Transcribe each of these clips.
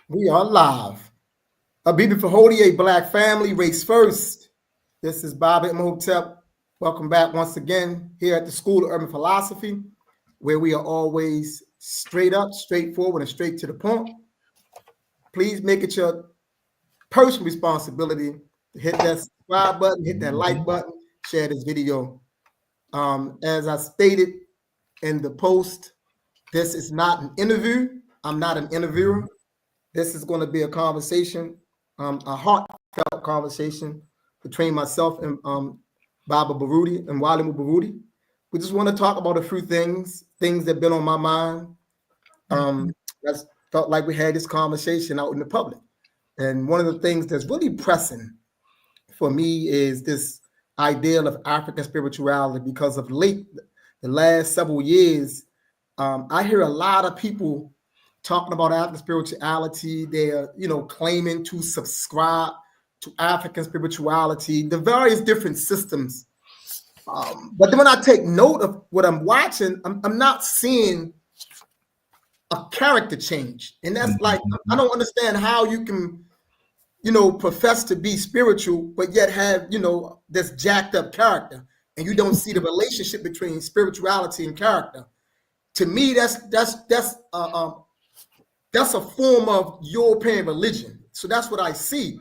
We are live. A beautiful Hodie, Black family, race first. This is Bob Imhotep. Welcome back once again here at the School of Urban Philosophy, where we are always straight up, straightforward, and straight to the point. Please make it your personal responsibility to hit that subscribe button, hit that like button, share this video. As I stated in the post, this is not an interview. I'm not an interviewer. This is going to be a conversation, a heartfelt conversation between myself and Baba Baruti and Mwalimu Baruti. We just want to talk about a few things that have been on my mind. I felt like we had this conversation out in the public. And one of the things that's really pressing for me is this ideal of African spirituality, because of the last several years, I hear a lot of people talking about African spirituality. They're, claiming to subscribe to African spirituality, the various different systems. But then when I take note of what I'm watching, I'm not seeing a character change. And that's like, I don't understand how you can, profess to be spiritual, but yet have, this jacked up character, and you don't see the relationship between spirituality and character. To me, that's a form of European religion. So that's what I see.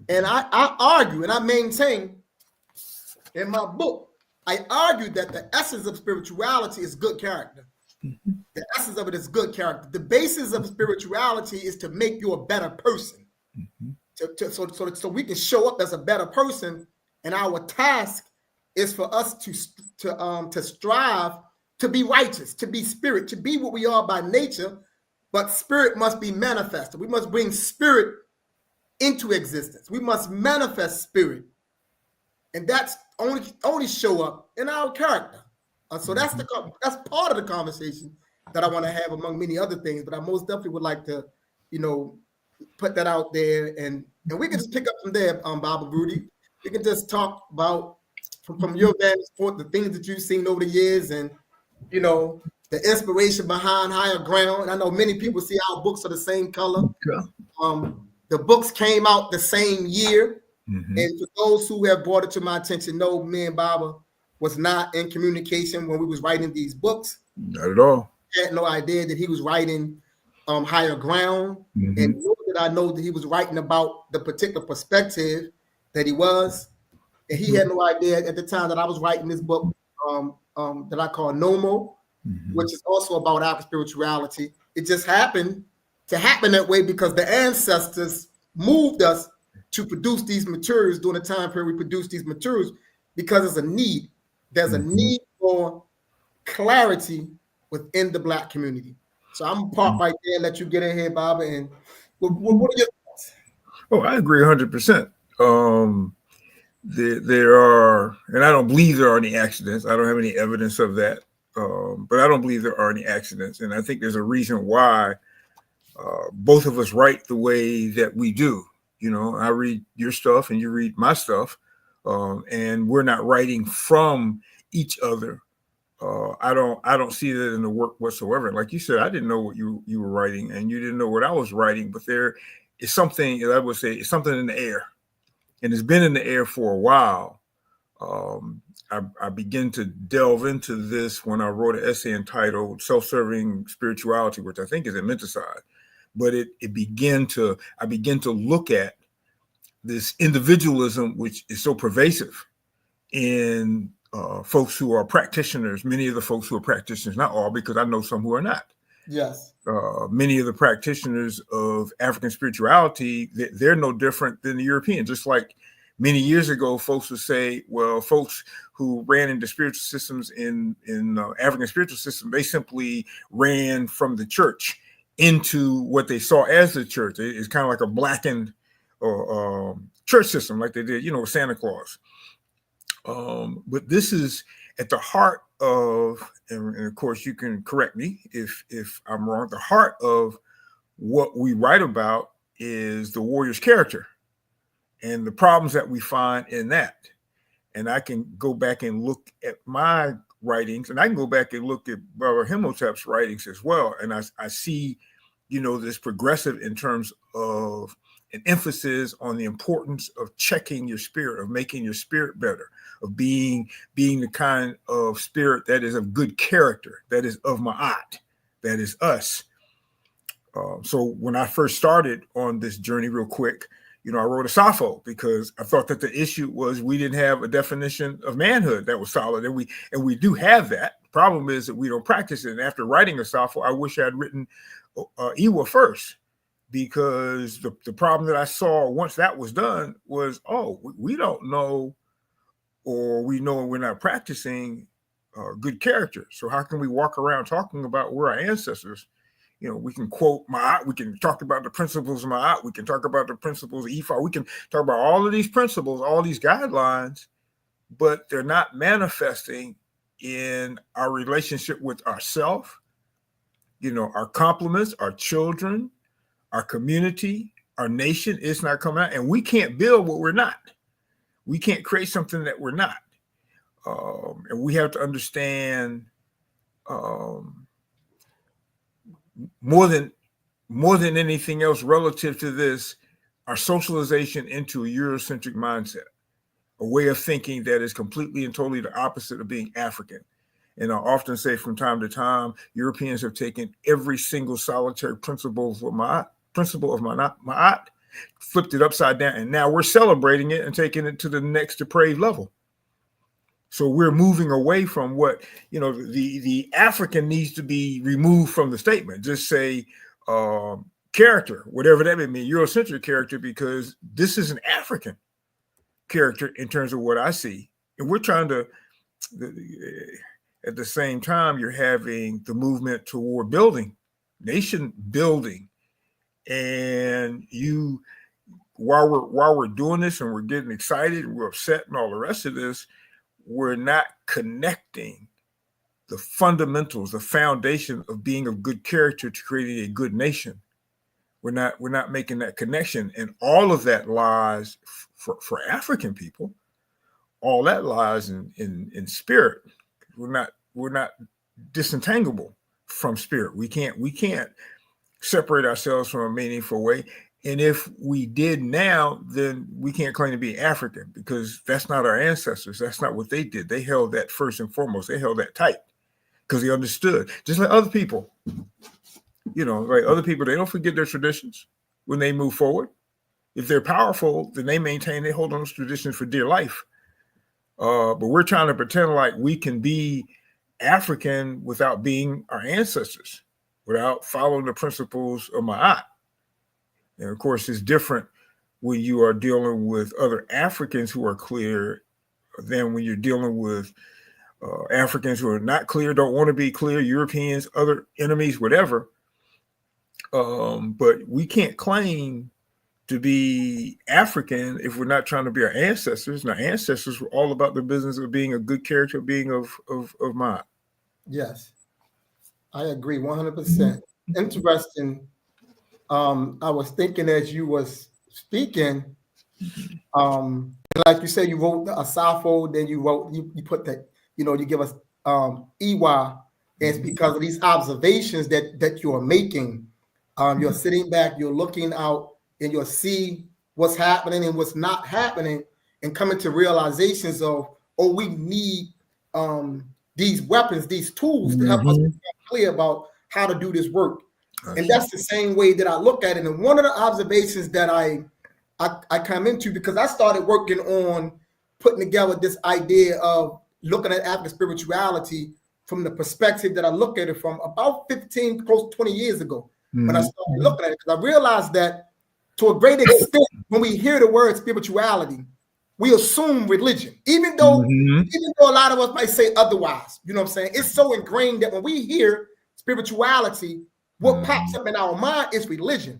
And I argue and I maintain in my book, I argue that the essence of spirituality is good character. The essence of it is good character. The basis of spirituality is to make you a better person. So we can show up as a better person. And our task is for us to strive to be righteous, to be spirit, to be what we are by nature. But spirit must be manifested. We must bring spirit into existence. We must manifest spirit. And that's only show up in our character. So that's part of the conversation that I want to have, among many other things. But I most definitely would like to, put that out there. And we can just pick up from there, Baba Baruti. We can just talk about, from your vantage point, the things that you've seen over the years, and, the inspiration behind Higher Ground. And I know many people see our books are the same color. The books came out the same year. And for those who have brought it to my attention, know me and Baba was not in communication when we was writing these books. Not at all. I had no idea that he was writing Higher Ground. And nor did I know that he was writing about the particular perspective that he was. And he had no idea at the time that I was writing this book that I call Nommo, which is also about African spirituality. It just happened to happen that way because the ancestors moved us to produce these materials during the time period we produced these materials, because there's a need. There's a need for clarity within the Black community. So I'm gonna park right there and let you get in here, Baba. And what are your thoughts? Oh, I agree 100%. There are, and I don't believe there are any accidents. I don't have any evidence of that. But I don't believe there are any accidents. And I think there's a reason why both of us write the way that we do. I read your stuff and you read my stuff, and we're not writing from each other. I don't see that in the work whatsoever. Like you said, I didn't know what you were writing, and you didn't know what I was writing. But there is something, I would say, it's something in the air, and it's been in the air for a while. I began to delve into this when I wrote an essay entitled "Self-Serving Spirituality," which I think is a menticide. But I began to look at this individualism, which is so pervasive in folks who are practitioners. Many of the folks who are practitioners, not all, because I know some who are not. Yes. Many of the practitioners of African spirituality, they're no different than the European. Just like many years ago, folks would say, well, folks who ran into spiritual systems in African spiritual system, they simply ran from the church into what they saw as the church. It's kind of like a blackened church system, like they did, with Santa Claus. But this is at the heart of, and of course you can correct me if I'm wrong, the heart of what we write about is the warrior's character and the problems that we find in that. And I can go back and look at my writings, and I can go back and look at Brother Imhotep's writings as well. And I see this progressive in terms of an emphasis on the importance of checking your spirit, of making your spirit better, of being the kind of spirit that is of good character, that is of ma'at, that is us. So when I first started on this journey real quick, I wrote a Safo because I thought that the issue was we didn't have a definition of manhood that was solid. And we do have that. The problem is that we don't practice it. And after writing a Safo, I wish I had written Iwa first, because the problem that I saw once that was done was, we don't know, or we know we're not practicing good character. So how can we walk around talking about we're our ancestors? We can quote Ma'at, we can talk about the principles of Ma'at, we can talk about the principles of Ifa, we can talk about all of these principles, all these guidelines, but they're not manifesting in our relationship with ourselves, our complements, our children, our community, our nation. Is not coming out. And we can't build what we're not. We can't create something that we're not. And we have to understand more than anything else relative to this, our socialization into a Eurocentric mindset, a way of thinking that is completely and totally the opposite of being African. And I often say from time to time, Europeans have taken every single solitary principle of Ma'at, flipped it upside down, and now we're celebrating it and taking it to the next depraved level. So we're moving away from what, the African needs to be removed from the statement. Just say character, whatever that may mean, Eurocentric character, because this is an African character in terms of what I see. And we're trying to, at the same time, you're having the movement toward building, nation building. And while we're doing this and we're getting excited and we're upset and all the rest of this, we're not connecting the fundamentals, the foundation of being of good character to creating a good nation. We're not making that connection. And all of that lies for African people. All that lies in spirit. We're not disentangleable from spirit. We can't separate ourselves from a meaningful way. And if we did now, then we can't claim to be African, because that's not our ancestors. That's not what they did. They held that first and foremost. They held that tight because they understood. Just like other people, other people, they don't forget their traditions when they move forward. If they're powerful, then they hold on to traditions for dear life. But we're trying to pretend like we can be African without being our ancestors, without following the principles of Ma'at. And of course, it's different when you are dealing with other Africans who are clear than when you're dealing with Africans who are not clear, don't want to be clear, Europeans, other enemies, whatever. But we can't claim to be African if we're not trying to be our ancestors. And our ancestors were all about the business of being a good character, being of mind. Yes, I agree 100%. Interesting. I was thinking as you was speaking, like you said, you wrote a Safo, then you put that, you give us Iwa. It's because of these observations that you are making. You're sitting back, you're looking out, and you'll see what's happening and what's not happening, and coming to realizations of, we need these weapons, these tools to help us be clear about how to do this work. And that's the same way that I look at it. And one of the observations that I come into, because I started working on putting together this idea of looking at African spirituality from the perspective that I look at it from about 15, close to 20 years ago, when I started looking at it, because I realized that to a great extent, when we hear the word spirituality, we assume religion, even though a lot of us might say otherwise. You know what I'm saying? It's so ingrained that when we hear spirituality, what pops up in our mind is religion.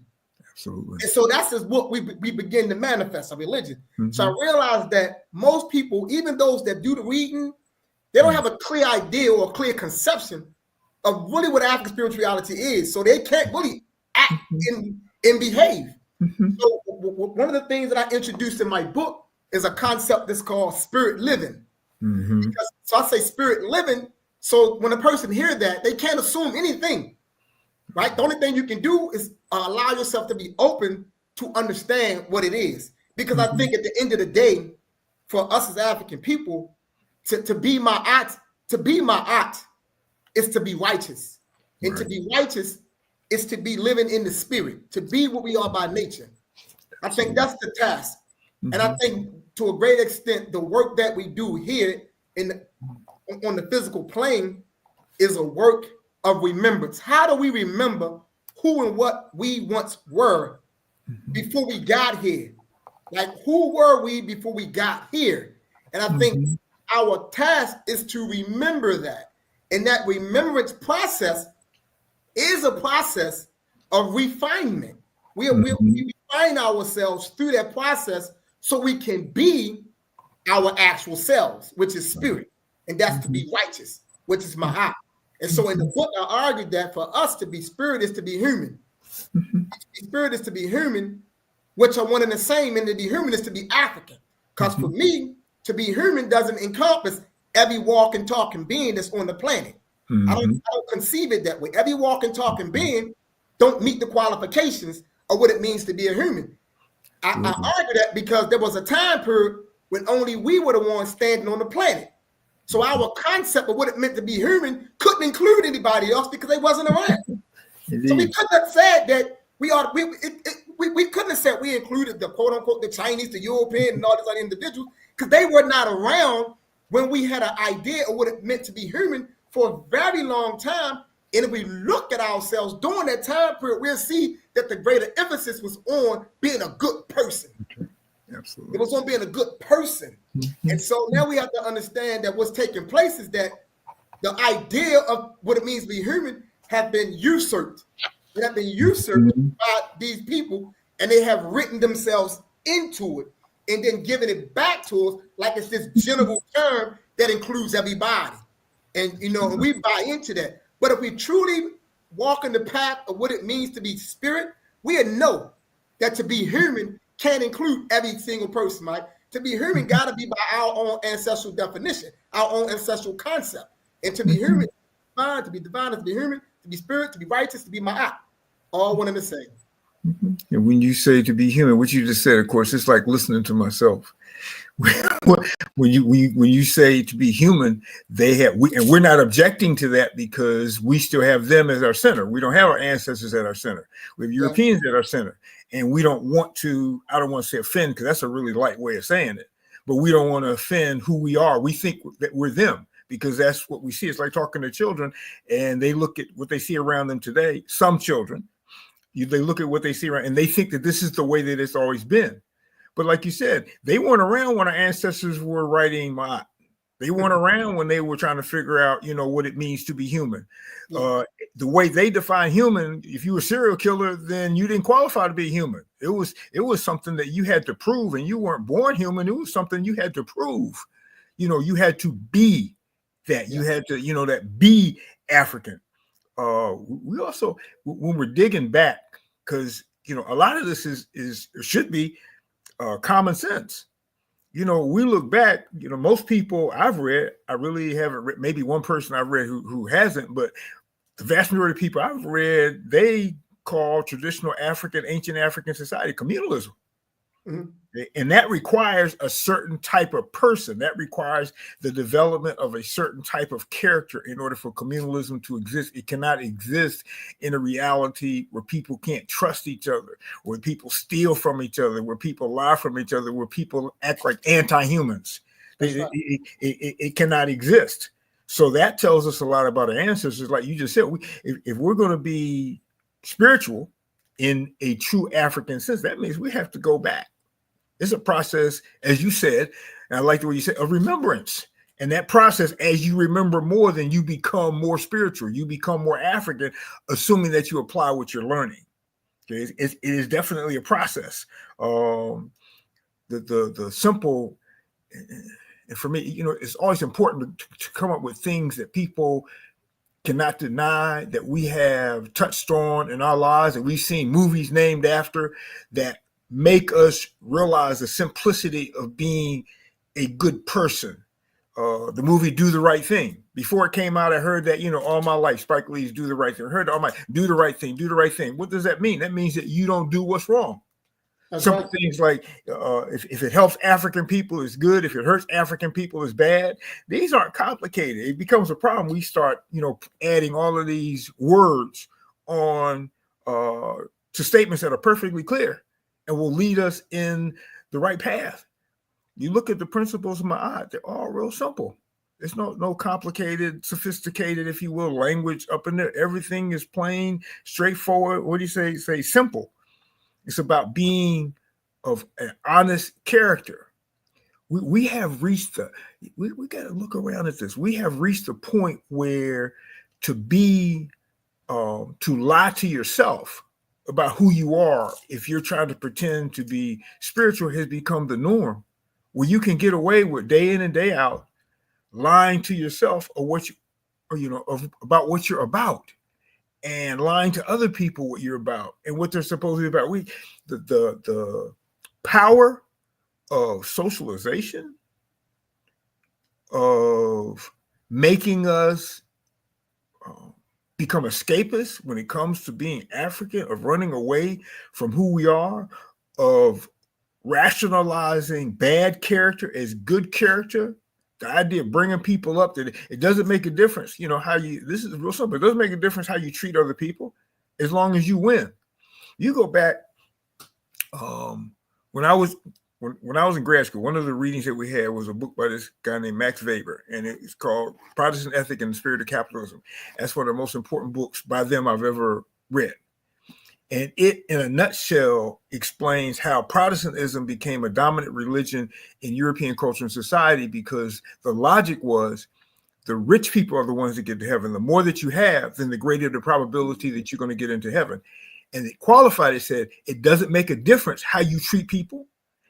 Absolutely. And so that's just what we begin to manifest, a religion. So I realized that most people, even those that do the reading, they don't have a clear idea or a clear conception of really what African spirituality is. So they can't really act and behave. So one of the things that I introduced in my book is a concept that's called spirit living. So I say spirit living. So when a person hears that, they can't assume anything. right? The only thing you can do is allow yourself to be open to understand what it is. Because I think at the end of the day, for us as African people, to be ma'at is to be righteous. And to be righteous is to be living in the spirit, to be what we are by nature. I think that's the task. And I think to a great extent, the work that we do here on the physical plane is a work of remembrance. How do we remember who and what we once were before we got here? Like, who were we before we got here? And I think our task is to remember that. And that remembrance process is a process of refinement. We refine ourselves through that process so we can be our actual selves, which is spirit. And that's to be righteous, which is ma'at. And so in the book, I argued that for us to be spirit is to be human. Spirit is to be human, which are one and the same, and to be human is to be African. Because for me, to be human doesn't encompass every walking, talking being that's on the planet. I don't conceive it that way. Every walking, talking being don't meet the qualifications of what it means to be a human. I argue that because there was a time period when only we were the ones standing on the planet. So our concept of what it meant to be human couldn't include anybody else because they wasn't around. So we couldn't have said that we couldn't have said we included the quote unquote the Chinese, the European, and all these other individuals because they were not around when we had an idea of what it meant to be human for a very long time. And if we look at ourselves during that time period, we'll see that the greater emphasis was on being a good person. Absolutely. It was on being a good person. And so now we have to understand that what's taking place is that the idea of what it means to be human have been usurped. It have been usurped by these people, and they have written themselves into it and then given it back to us like it's this general term that includes everybody. And, we buy into that. But if we truly walk in the path of what it means to be spirit, we know that to be human can't include every single person, Mike. To be human got to be by our own ancestral definition, our own ancestral concept. And to be human, to be divine, to be human, to be spirit, to be righteous, to be ma'at, all one and the same. And when you say to be human, what you just said, of course, it's like listening to myself. When you say to be human, and we're not objecting to that because we still have them as our center. We don't have our ancestors at our center. We have Europeans at our center, and we don't want to. I don't want to say offend because that's a really light way of saying it. But we don't want to offend who we are. We think that we're them because that's what we see. It's like talking to children, and they look at what they see around them today. Some children, they look at what they see around, and they think that this is the way that it's always been. But like you said, they weren't around when our ancestors were writing Ma'at. They weren't around when they were trying to figure out, what it means to be human. The way they define human, if you were a serial killer, then you didn't qualify to be human. It was something that you had to prove, and you weren't born human. It was something you had to prove. You had to be that. You had to, that be African. We also, when we're digging back, because a lot of this should be common sense. We look back, most people I've read, I really haven't read, maybe one person I've read who hasn't, but the vast majority of people I've read, they call traditional ancient African society communalism. And that requires a certain type of person. That requires the development of a certain type of character in order for communalism to exist. It cannot exist in a reality where people can't trust each other, where people steal from each other, where people lie from each other, where people act like anti-humans. It cannot exist. So that tells us a lot about our ancestors. Like you just said, if we're going to be spiritual in a true African sense, that means we have to go back. It's a process, as you said, and I like the way you said, of remembrance. And that process, as you remember more, then you become more spiritual. You become more African, assuming that you apply what you're learning. Okay? It is definitely a process. The simple, and for me, it's always important to come up with things that people cannot deny, that we have touched on in our lives, and we've seen movies named after, that make us realize the simplicity of being a good person. the movie Do the Right Thing. Before it came out, I heard that, all my life, Spike Lee's Do the Right Thing. I heard all my do the right thing, do the right thing. What does that mean? That means that you don't do what's wrong. That's Simple right. things like if it helps African people, it's good. If it hurts African people, it's bad. These aren't complicated. It becomes a problem. We start, adding all of these words on to statements that are perfectly clear and will lead us in the right path. You look at the principles of Ma'at, they're all real simple. There's no complicated, sophisticated, if you will, language up in there. Everything is plain, straightforward. What do you say? Say simple. It's about being of an honest character. We have reached we got to look around at this. We have reached a point where to lie to yourself about who you are, if you're trying to pretend to be spiritual, has become the norm, where you can get away with day in and day out lying to yourself about what you're about, and lying to other people what you're about and what they're supposed to be about. The power of socialization, of making us become escapists when it comes to being African, of running away from who we are, of rationalizing bad character as good character. The idea of bringing people up, that it doesn't make a difference, this is real simple. It doesn't make a difference how you treat other people as long as you win. You go back, when I was in grad school, one of the readings that we had was a book by this guy named Max Weber, and it's called Protestant Ethic and the Spirit of Capitalism. That's one of the most important books by them I've ever read. And it, in a nutshell, explains how Protestantism became a dominant religion in European culture and society, because the logic was the rich people are the ones that get to heaven. The more that you have, then the greater the probability that you're going to get into heaven. And it qualified, it said, it doesn't make a difference how you treat people.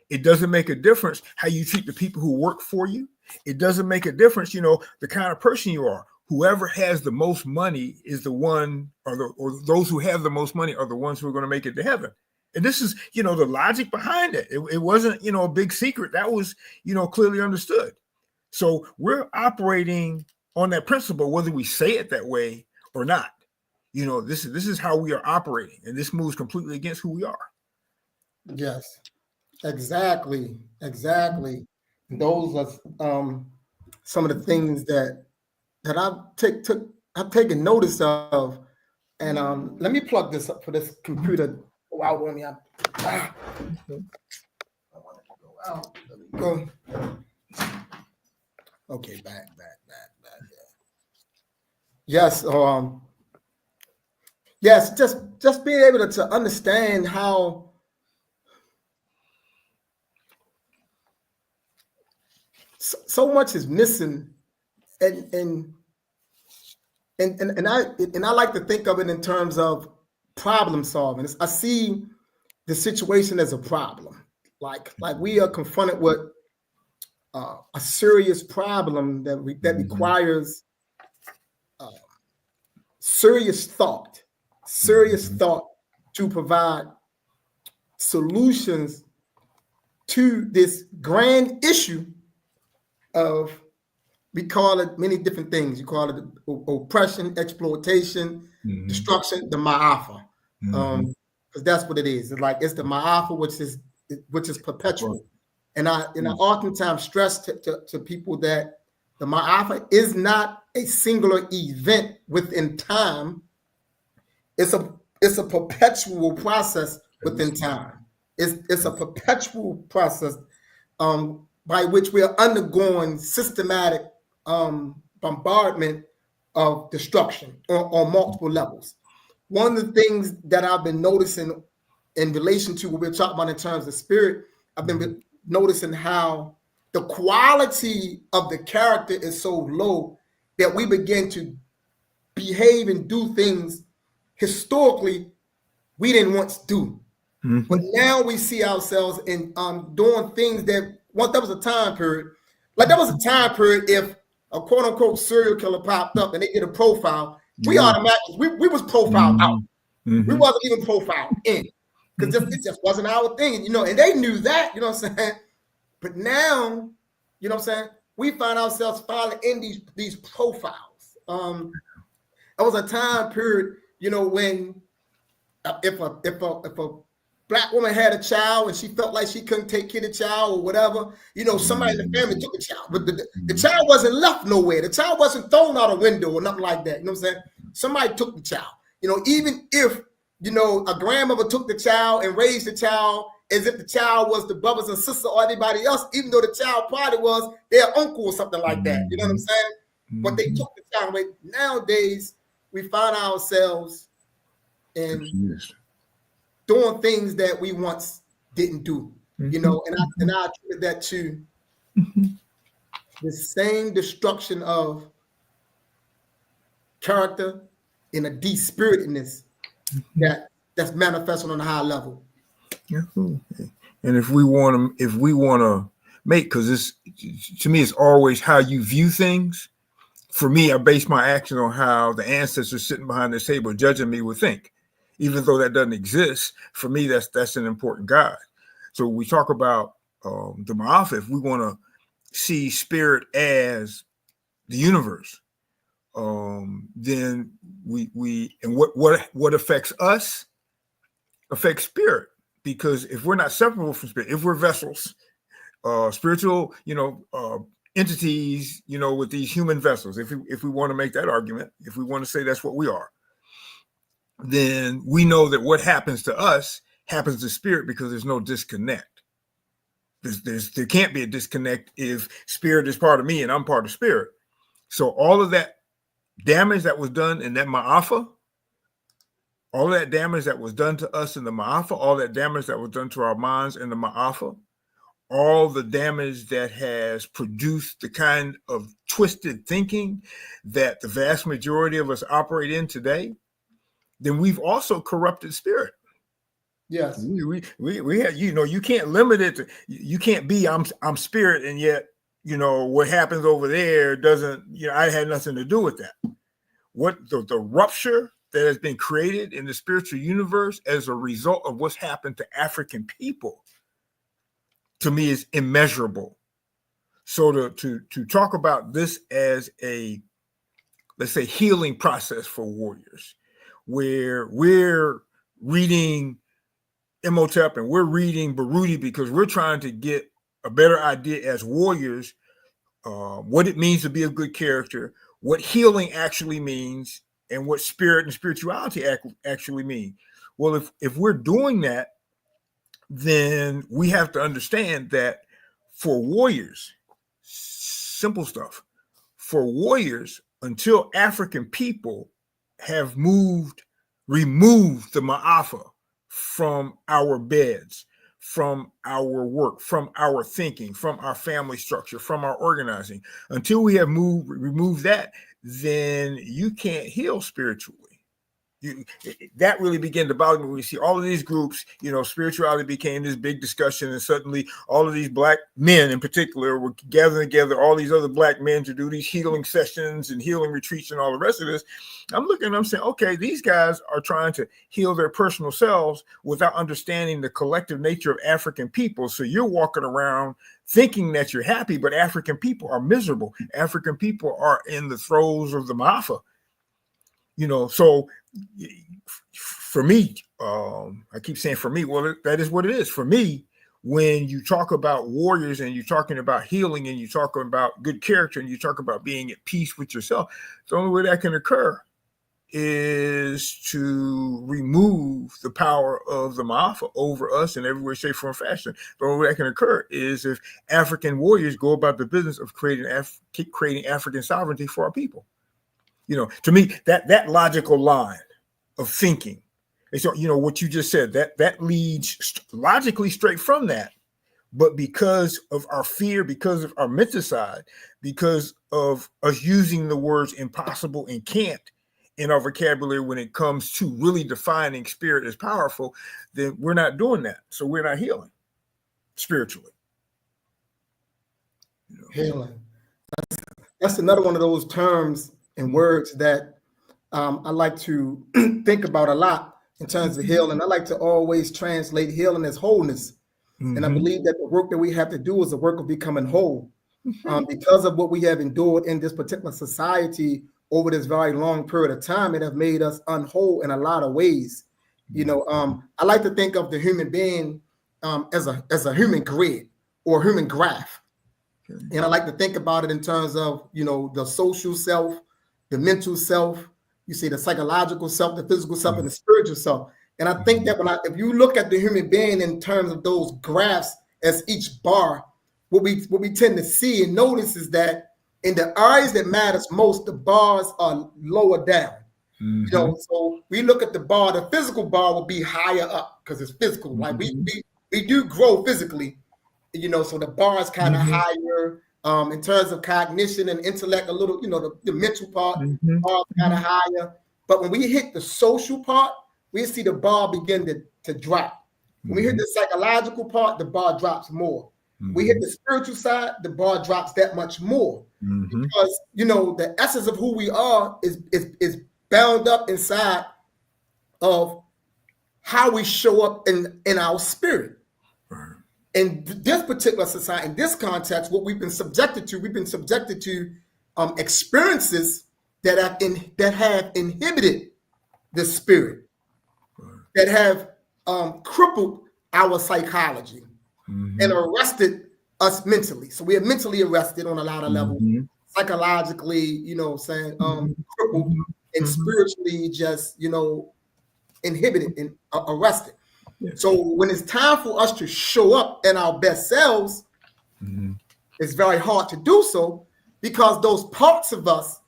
It doesn't make a difference how you treat the people who work for you. It doesn't make a difference, the kind of person you are. Whoever has the most money is the one, or those who have the most money are the ones who are going to make it to heaven. And this is, the logic behind it. It wasn't, a big secret. That was, clearly understood. So we're operating on that principle, whether we say it that way or not. This is how we are operating, and this moves completely against who we are. Yes, exactly. Those are some of the things that I've taken notice of. And let me plug this up for this computer. Go out on me. I want it to go out. There we go. Okay, back. Yes, yes, just being able to understand how so much is missing, and I like to think of it in terms of problem solving. I see the situation as a problem, like we are confronted with a serious problem that requires serious thought to provide solutions to this grand issue of, we call it many different things. You call it oppression, exploitation, destruction, the Mafa, because that's what it is. It's the Mafa, which is perpetual. And I oftentimes stress to people that the Mafa is not a singular event within time. It's a perpetual process within time. It's a perpetual process by which we are undergoing systematic bombardment of destruction on multiple levels. One of the things that I've been noticing in relation to what we're talking about in terms of spirit, I've been noticing how the quality of the character is so low that we begin to behave and do things historically we didn't once do. But now we see ourselves in doing things that once there was a time period. Like there was a time period, if a quote unquote serial killer popped up and they did a profile, we automatically we was profiled out. We wasn't even profiled in, because it just wasn't our thing, and they knew that, you know what I'm saying? But now, you know what I'm saying, we find ourselves finally in these profiles. There was a time period, when if a Black woman had a child and she felt like she couldn't take care of the child or whatever, somebody in the family took the child, but the child wasn't left nowhere. The child wasn't thrown out a window or nothing like that. You know what I'm saying? Somebody took the child. Even if a grandmother took the child and raised the child as if the child was the brothers and sisters or anybody else, even though the child probably was their uncle or something like that. You know what I'm saying? But they took the child away. Nowadays, we find ourselves in doing things that we once didn't do, and I attribute that to the same destruction of character and a despiritedness that's manifesting on a high level. And if we want to make, because it's, to me, it's always how you view things. For me, I base my action on how the ancestors sitting behind this table judging me would think. Even though that doesn't exist, for me, that's an important guide. So we talk about the Mafa. If we want to see spirit as the universe, then we and what affects us affects spirit. Because if we're not separable from spirit, if we're vessels, spiritual, entities, with these human vessels, if we want to make that argument, if we want to say that's what we are, then we know that what happens to us happens to spirit because there's no disconnect. There can't be a disconnect if spirit is part of me and I'm part of spirit. So all of that damage that was done in that Mafa, all of that damage that was done to us in the Mafa, all that damage that was done to our minds in the Mafa, all the damage that has produced the kind of twisted thinking that the vast majority of us operate in today, then we've also corrupted spirit. Yes. We have, you can't limit it to, you can't be I'm spirit and yet, what happens over there doesn't, I had nothing to do with that. What the rupture that has been created in the spiritual universe as a result of what's happened to African people, to me, is immeasurable. So to talk about this as a, let's say, healing process for warriors, where we're reading Imhotep and we're reading Baruti because we're trying to get a better idea as warriors, what it means to be a good character, what healing actually means, and what spirit and spirituality actually mean. Well, if we're doing that, then we have to understand that for warriors, simple stuff, for warriors, until African people have removed the Mafa from our beds, from our work, from our thinking, from our family structure, from our organizing, until we have removed that, then you can't heal spiritually. That really began to bother me when we see all of these groups, spirituality became this big discussion, and suddenly all of these Black men in particular were gathering together all these other Black men to do these healing sessions and healing retreats and all the rest of this. I'm looking and I'm saying, okay, these guys are trying to heal their personal selves without understanding the collective nature of African people. So you're walking around thinking that you're happy, but African people are miserable. African people are in the throes of the Mafa. So for me, I keep saying for me, well, that is what it is. For me, when you talk about warriors and you're talking about healing and you're talking about good character and you talk about being at peace with yourself, the only way that can occur is to remove the power of the Mafa over us in every way, shape, form, fashion. The only way that can occur is if African warriors go about the business of creating African sovereignty for our people. To me, that logical line of thinking, and so what you just said, that leads logically straight from that, but because of our fear, because of our menticide, because of us using the words impossible and can't in our vocabulary when it comes to really defining spirit as powerful, then we're not doing that. So we're not healing spiritually. Healing. That's another one of those terms and words that I like to think about a lot in terms of healing. I like to always translate healing as wholeness. And I believe that the work that we have to do is the work of becoming whole. because of what we have endured in this particular society over this very long period of time. It has made us unwhole in a lot of ways. I like to think of the human being as a human grid or human graph. And I like to think about it in terms of, the social self, the mental self, you see the psychological self, the physical self, and the spiritual self. And I think that if you look at the human being in terms of those graphs as each bar, what we tend to see and notice is that in the areas that matters most, the bars are lower down. So we look at the bar, the physical bar will be higher up because it's physical. Like we do grow physically, so the bar is kind of higher in terms of cognition and intellect, a little, the mental part bar kind of higher. But when we hit the social part, we see the bar begin to drop. When we hit the psychological part, the bar drops more. We hit the spiritual side, the bar drops that much more. Because, the essence of who we are is bound up inside of how we show up in our spirit. In this particular society, in this context, what we've been subjected to experiences that have inhibited the spirit, that have crippled our psychology and arrested us mentally. So we are mentally arrested on a lot of levels, psychologically, crippled, and spiritually just, inhibited and arrested. So when it's time for us to show up in our best selves, it's very hard to do so because those parts of us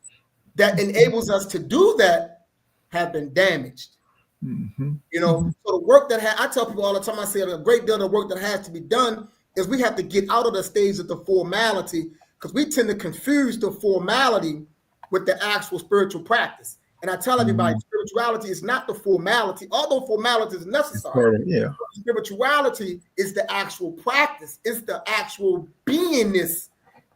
that enables us to do that have been damaged. So the work I tell people all the time, I say a great deal of the work that has to be done is we have to get out of the stage of the formality, because we tend to confuse the formality with the actual spiritual practice. And I tell everybody, spirituality is not the formality, although formality is necessary. Spirituality is the actual practice. It's the actual beingness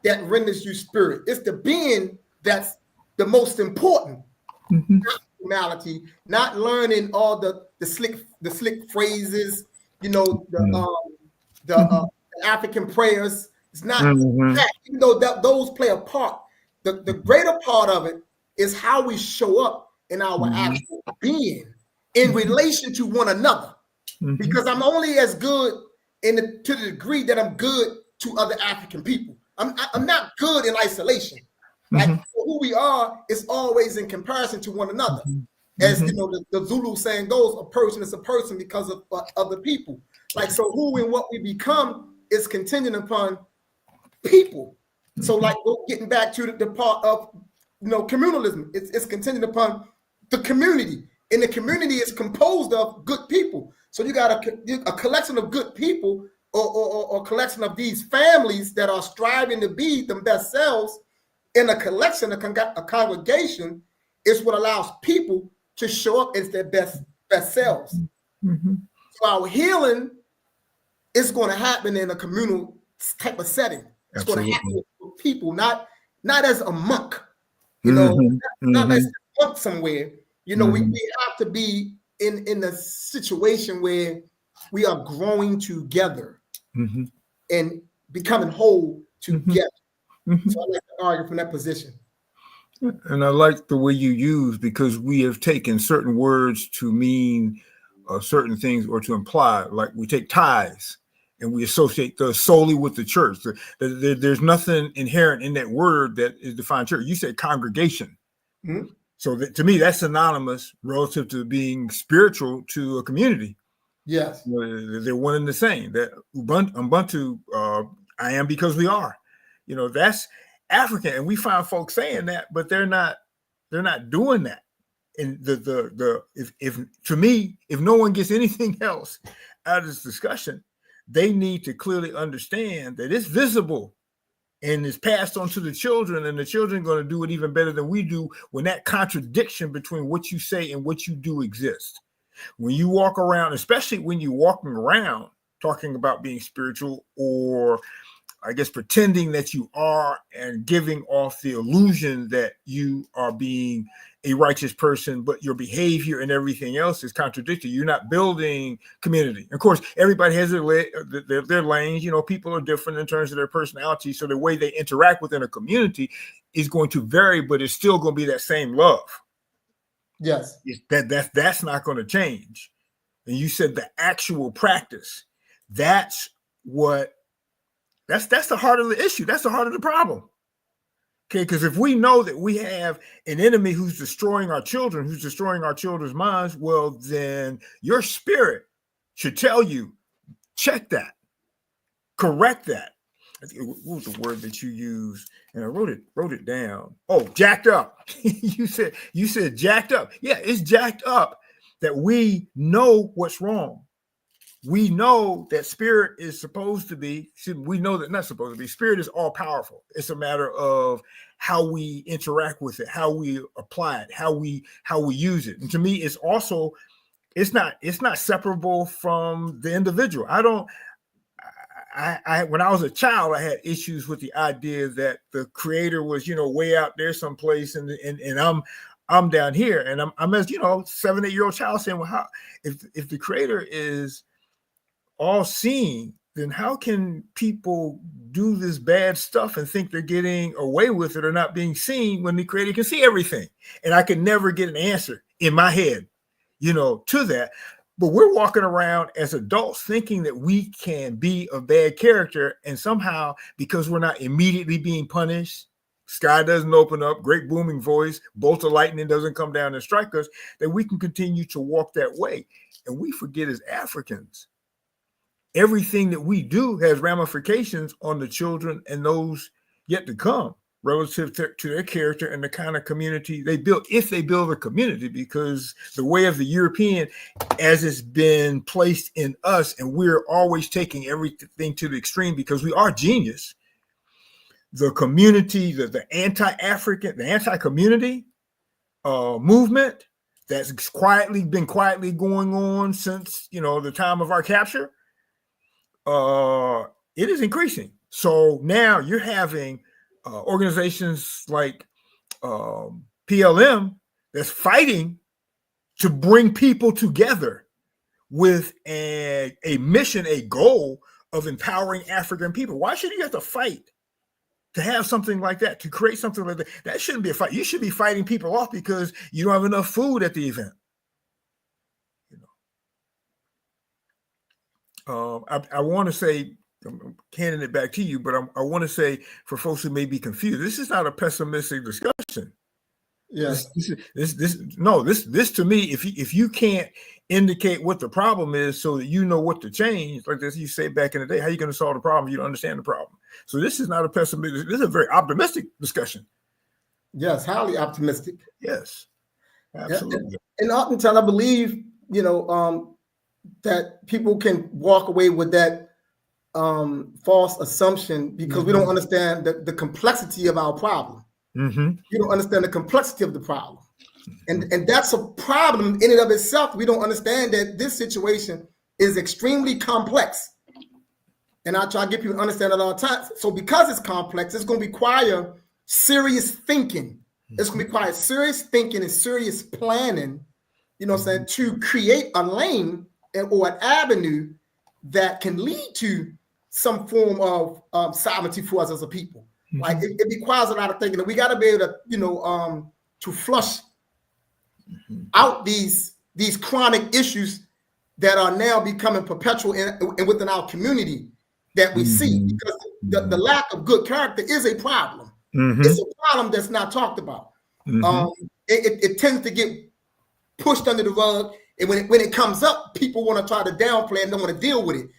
that renders you spirit. It's the being that's the most important. Not formality, not learning all the slick phrases, the African prayers. It's not that, even though those play a part. The greater part of it is how we show up in our actual being in relation to one another. Because I'm only as good to the degree that I'm good to other African people. I'm not good in isolation. Like who we are is always in comparison to one another. As the Zulu saying goes, a person is a person because of other people. Like, so who and what we become is contingent upon people. So like getting back to the part of communalism, it's contingent upon the community, and the community is composed of good people. So you got a collection of good people, or a collection of these families that are striving to be the best selves. In a collection, a congregation is what allows people to show up as their best selves. So our healing is going to happen in a communal type of setting. It's going to happen with people, not as a monk, not as a monk somewhere. We have to be in a situation where we are growing together and becoming whole together. So I like to argue from that position. And I like the way you use, because we have taken certain words to mean certain things or to imply, like we take tithes and we associate those solely with the church. There's nothing inherent in that word that is defined church. You said congregation. So to me, that's synonymous relative to being spiritual to a community. Yes. They're one and the same. That Ubuntu, I am because we are. That's African, and we find folks saying that, but they're not doing that. And if to me, if no one gets anything else out of this discussion, they need to clearly understand that it's visible and is passed on to the children, and the children are going to do it even better than we do when that contradiction between what you say and what you do exists. When you walk around, especially when you're walking around talking about being spiritual or I guess, pretending that you are and giving off the illusion that you are being a righteous person, but your behavior and everything else is contradictory. You're not building community. Of course, everybody has their lanes. You know, people are different in terms of their personality. So the way they interact within a community is going to vary, but it's still going to be that same love. Yes. That's not going to change. And you said the actual practice. That's the heart of the issue. That's the heart of the problem. Okay, because if we know that we have an enemy who's destroying our children, who's destroying our children's minds, well, then your spirit should tell you, check that, correct that. What was the word that you used? And I wrote it down. Oh, jacked up. you said jacked up. Yeah, it's jacked up that we know what's wrong. We know that spirit is supposed to be, we know that not supposed to be, spirit is all powerful. It's a matter of how we interact with it, how we apply it, how we use it. And to me, it's also, it's not separable from the individual. When I was a child, I had issues with the idea that the creator was, way out there someplace and I'm down here. And I'm as, 7, 8-year-old child saying, well, how, if the creator is all seeing, then how can people do this bad stuff and think they're getting away with it or not being seen when the creator can see everything? And I could never get an answer in my head, to that. But we're walking around as adults thinking that we can be a bad character, and somehow, because we're not immediately being punished, sky doesn't open up, great booming voice, bolt of lightning doesn't come down and strike us, that we can continue to walk that way. And we forget as Africans, everything that we do has ramifications on the children and those yet to come relative to their character and the kind of community they build, if they build a community, because the way of the European, as it's been placed in us, and we're always taking everything to the extreme because we are genius. The community, the anti-African, the anti-community movement that's been quietly going on since, the time of our capture, it is increasing. So now you're having organizations like PLM that's fighting to bring people together with a mission, a goal of empowering African people. Why should you have to fight to have something like that, to create something like that? That shouldn't be a fight. You should be fighting people off because you don't have enough food at the event. I want to say, I'm handing it back to you, but I want to say for folks who may be confused, this is not a pessimistic discussion. Yes. This to me, if you can't indicate what the problem is so that you know what to change, like this you say back in the day, how are you going to solve the problem? You don't understand the problem. So this is not a pessimistic, this is a very optimistic discussion. Yes, highly optimistic. Yes, absolutely. Yeah. And oftentimes I believe, that people can walk away with that false assumption because we don't understand the complexity of our problem. Mm-hmm. You don't understand the complexity of the problem. And that's a problem in and of itself. We don't understand that this situation is extremely complex. And I try to get people to understand it all the time. So because it's complex, it's going to require serious thinking. It's going to require serious thinking and serious planning, to create a lane or an avenue that can lead to some form of sovereignty for us as a people. Mm-hmm. Like it requires a lot of thinking. And we got to be able to, to flush out these chronic issues that are now becoming perpetual and within our community that we see. Because the lack of good character is a problem. Mm-hmm. It's a problem that's not talked about. Mm-hmm. It tends to get pushed under the rug. And when it comes up, people want to try to downplay and don't want to deal with it,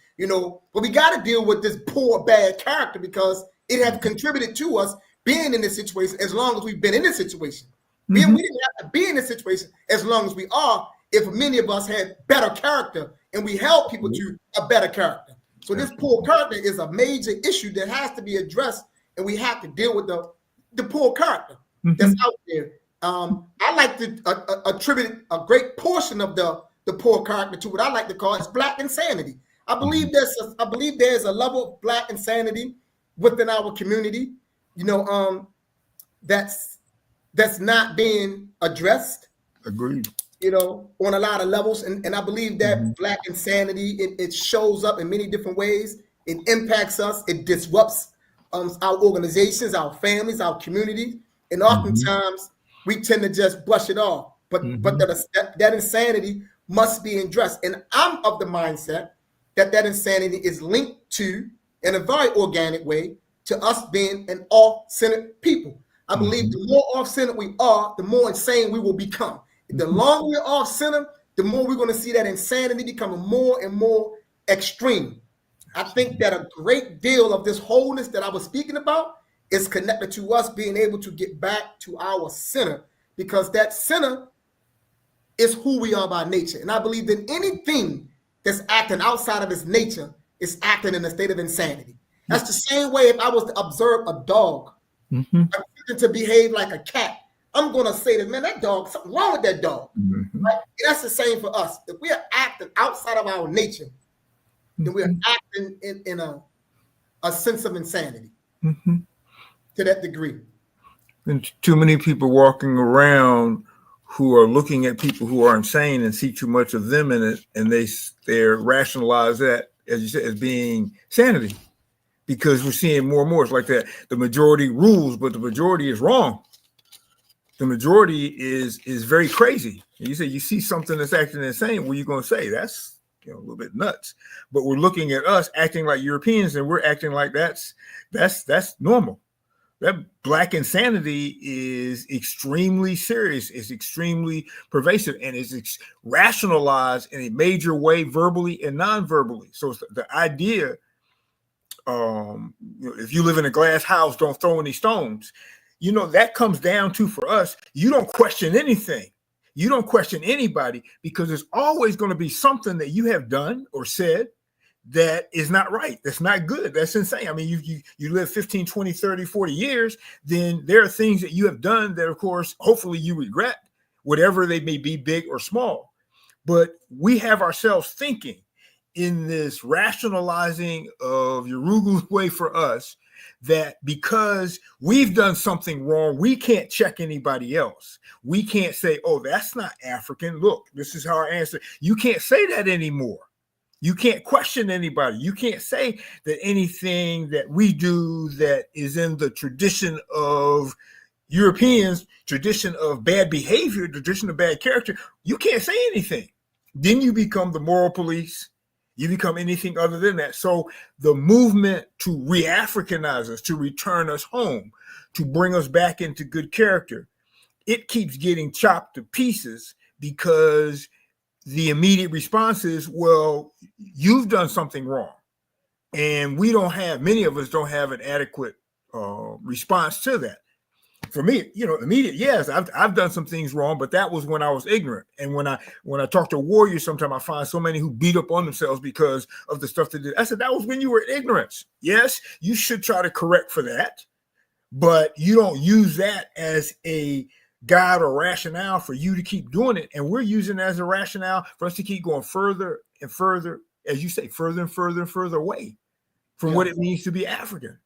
But we got to deal with this poor, bad character because it has contributed to us being in this situation as long as we've been in this situation. Mm-hmm. We didn't have to be in this situation as long as we are if many of us had better character and we held people to a better character. So this poor character is a major issue that has to be addressed, and we have to deal with the poor character that's out there. I like to attribute a great portion of the poor character to what I like to call is Black insanity. I believe there's a level of Black insanity within our community, that's not being addressed. Agreed. On a lot of levels. And I believe that Black insanity, it shows up in many different ways. It impacts us. It disrupts our organizations, our families, our communities. And oftentimes we tend to just brush it off. But that insanity must be addressed. And I'm of the mindset that insanity is linked to, in a very organic way, to us being an off-centered people. I believe the more off-centered we are, the more insane we will become. The longer we're off-center, the more we're going to see that insanity becoming more and more extreme. I think that a great deal of this wholeness that I was speaking about is connected to us being able to get back to our center, because that center is who we are by nature. And I believe that anything that's acting outside of its nature is acting in a state of insanity. That's the same way if I was to observe a dog to behave like a cat. I'm going to say that, man, that dog, something wrong with that dog. Right? That's the same for us. If we are acting outside of our nature, then we are acting in a sense of insanity to that degree. And too many people walking around who are looking at people who are insane and see too much of them in it, and they rationalize that, as you said, as being sanity, because we're seeing more and more. It's like that the majority rules, but the majority is wrong. The majority is very crazy. And you say you see something that's acting insane, what are you going to say? That's a little bit nuts. But we're looking at us acting like Europeans, and we're acting like that's normal. That Black insanity is extremely serious. It's extremely pervasive, and it's rationalized in a major way, verbally and non-verbally. So it's the idea, if you live in a glass house, don't throw any stones. That comes down to, for us, you don't question anything. You don't question anybody, because there's always going to be something that you have done or said that is not right. That's not good. That's insane. I mean, you live 15, 20, 30, 40 years, then there are things that you have done that, of course, hopefully you regret, whatever they may be, big or small. But we have ourselves thinking in this rationalizing of Uruguay's way for us, that because we've done something wrong, we can't check anybody else. We can't say, oh, that's not African. Look, this is how I answer. You can't say that anymore. You can't question anybody. You can't say that anything that we do that is in the tradition of Europeans, tradition of bad behavior, tradition of bad character, you can't say anything. Then you become the moral police. You become anything other than that. So the movement to re-Africanize us, to return us home, to bring us back into good character, it keeps getting chopped to pieces, because the immediate response is, well, you've done something wrong. And many of us don't have an adequate response to that. For me, immediate, yes, I've done some things wrong, but that was when I was ignorant. And when I talk to warriors, sometimes I find so many who beat up on themselves because of the stuff they did. I said, that was when you were in ignorance. Yes, you should try to correct for that, but you don't use that as a guide or rationale for you to keep doing it. And we're using it as a rationale for us to keep going further and further, as you say, further and further and further away from what it means to be African.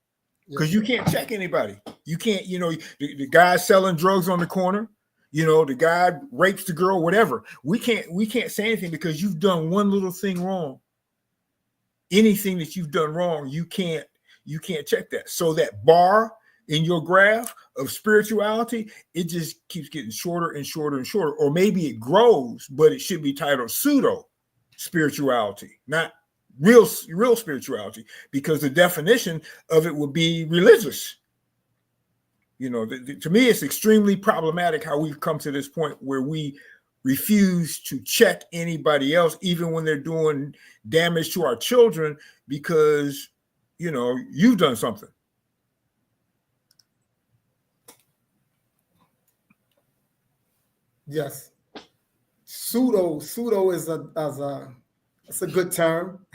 Because you can't check anybody. You can't, the guy selling drugs on the corner, the guy rapes the girl, whatever. We can't say anything because you've done one little thing wrong. Anything that you've done wrong, you can't check that. So that bar in your graph of spirituality, it just keeps getting shorter and shorter and shorter. Or maybe it grows, but it should be titled pseudo spirituality, not real spirituality, because the definition of it would be religious. To me, it's extremely problematic how we've come to this point where we refuse to check anybody else, even when they're doing damage to our children, because, you've done something. Yes. Pseudo is it's a good term.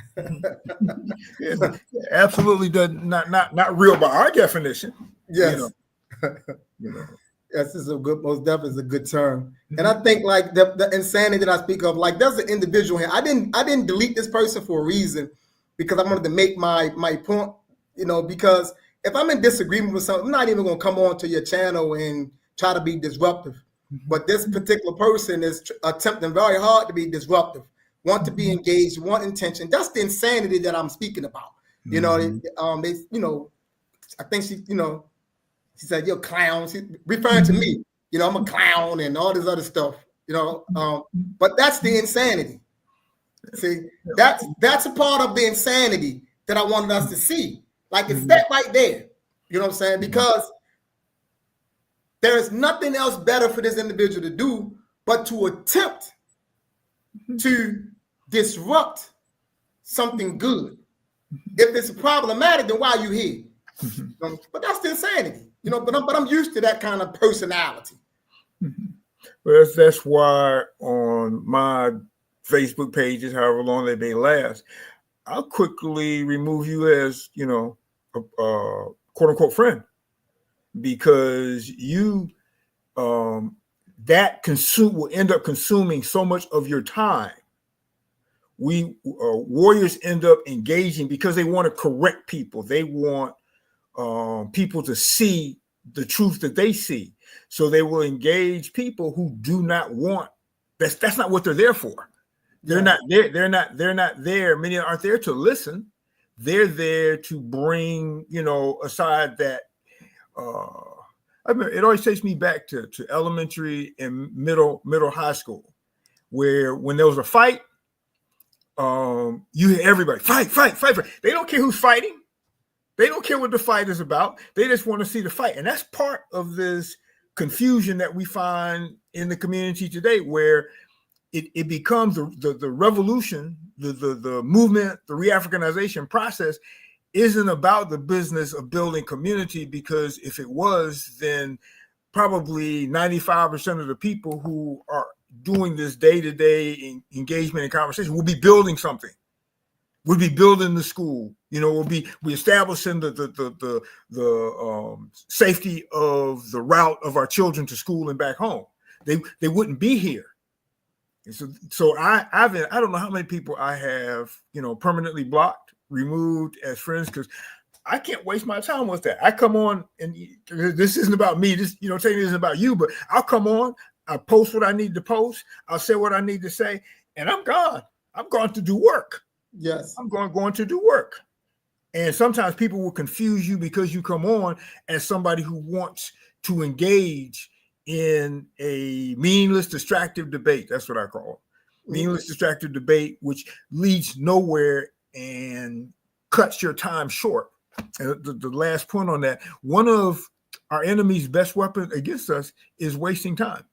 Yeah, absolutely not real by our definition. Yes. Yes, this is most definitely is a good term. And I think like the insanity that I speak of, like there's an individual here. I didn't delete this person for a reason, because I wanted to make my point, because if I'm in disagreement with something, I'm not even going to come on to your channel and try to be disruptive. But this particular person is attempting very hard to be disruptive, want to be engaged, want intention. That's the insanity that I'm speaking about. You know, they, you know, I think she, you know, she said, "You're clowns," referring to me. You know, I'm a clown and all this other stuff. You know, but that's the insanity. See, that's a part of the insanity that I wanted us to see. Like it's that right there. You know what I'm saying? Because there is nothing else better for this individual to do but to attempt to disrupt something good. If it's problematic, then why are you here? But that's the insanity, you know. But I'm used to that kind of personality. Well, that's why on my Facebook pages, however long they may last, I'll quickly remove you as, you know, a quote unquote friend, because you that will end up consuming so much of your time. We warriors end up engaging because they want to correct people. They want people to see the truth that they see. So they will engage people who do not want. That's not what they're there for. They're not there. They're not there. Many aren't there to listen. They're there to bring, you know, aside that. I mean, it always takes me back to elementary and middle high school, where when there was a fight, you hear everybody fight. They don't care who's fighting. They don't care what the fight is about. They just want to see the fight. And that's part of this confusion that we find in the community today, where it becomes the revolution, the movement, the Re-Africanization process isn't about the business of building community, because if it was, then probably 95% of the people who are doing this day-to-day engagement and conversation will be building something. We'll be building the school, you know, we establishing the safety of the route of our children to school and back home. They wouldn't be here. And so I don't know how many people I have, you know, permanently blocked, removed as friends, because I can't waste my time with that. I come on, and this isn't about me. This, you know, saying this isn't about you, but I'll come on, I'll post what I need to post, I'll say what I need to say, and I'm gone. I'm going to do work. Yes, I'm going to do work. And sometimes people will confuse you because you come on as somebody who wants to engage in a meaningless, distractive debate. That's what I call it. Meaningless, distractive debate, which leads nowhere and cuts your time short. And the last point on that, one of our enemy's best weapons against us is wasting time.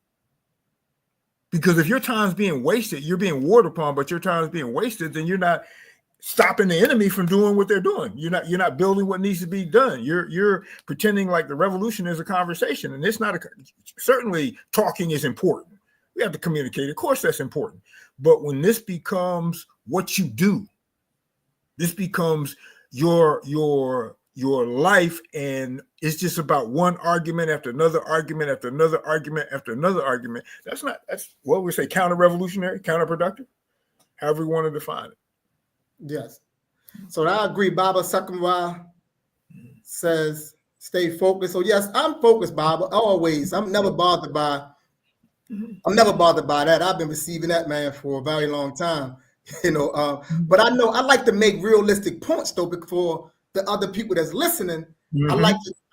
Because if your time's being wasted, you're being warred upon, but your time's being wasted, then you're not stopping the enemy from doing what they're doing. You're not building what needs to be done. You're pretending like the revolution is a conversation, and it's not. Certainly, talking is important. We have to communicate. Of course, that's important. But when this becomes what you do, this becomes your life, and it's just about one argument after another argument after another argument after another argument. That's what we say, counter-revolutionary, counterproductive, however we want to define it. Yes. So I agree. Baba Sakamwa says, stay focused. So yes, I'm focused, Baba, always. I'm never bothered by that. I've been receiving that, man, for a very long time. You know, but I know I like to make realistic points though, for the other people that's listening. I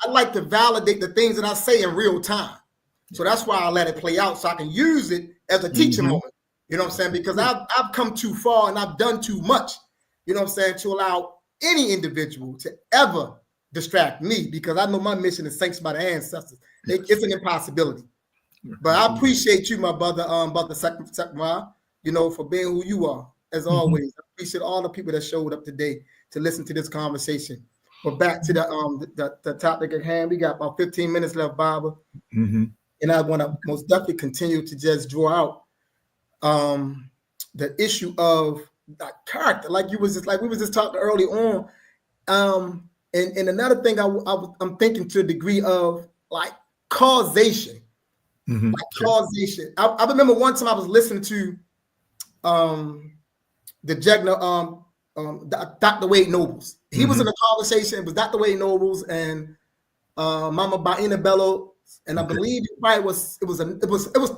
like to validate the things that I say in real time. So that's why I let it play out, so I can use it as a teaching moment. You know what I'm saying? Because I've come too far and I've done too much, you know what I'm saying, to allow any individual to ever distract me, because I know my mission is sanctioned by the ancestors. It's an impossibility. But I appreciate you, my brother, Brother Sakamwa, you know, for being who you are, as always. I appreciate all the people that showed up today to listen to this conversation. But back to the topic at hand, we got about 15 minutes left, Baba. And I want to most definitely continue to just draw out the issue of character, like we was just talking early on. And another thing I'm thinking to a degree of like causation. Like causation. I remember one time I was listening to the Jegna Dr. Wade Nobles. He was in a conversation. It was Dr. Wade Nobles and Mama Baina Bello, and I believe it was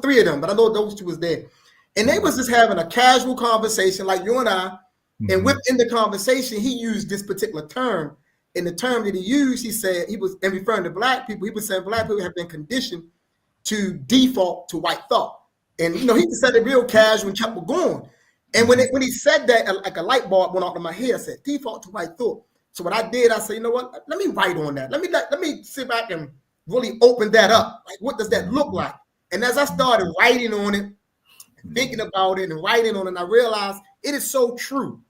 three of them, but I know those two was there, and they was just having a casual conversation like you and I. And within the conversation, he used this particular term. And the term that he used, he said he was, and referring to black people, he was saying black people have been conditioned to default to white thought. And he just said it real casual and kept going. And when he said that, like a light bulb went off in my head. I said, default to white thought. So what I did, I said, you know what? Let me write on that. Let me sit back and really open that up. Like, what does that look like? And as I started writing on it, thinking about it and writing on it, I realized it is so true.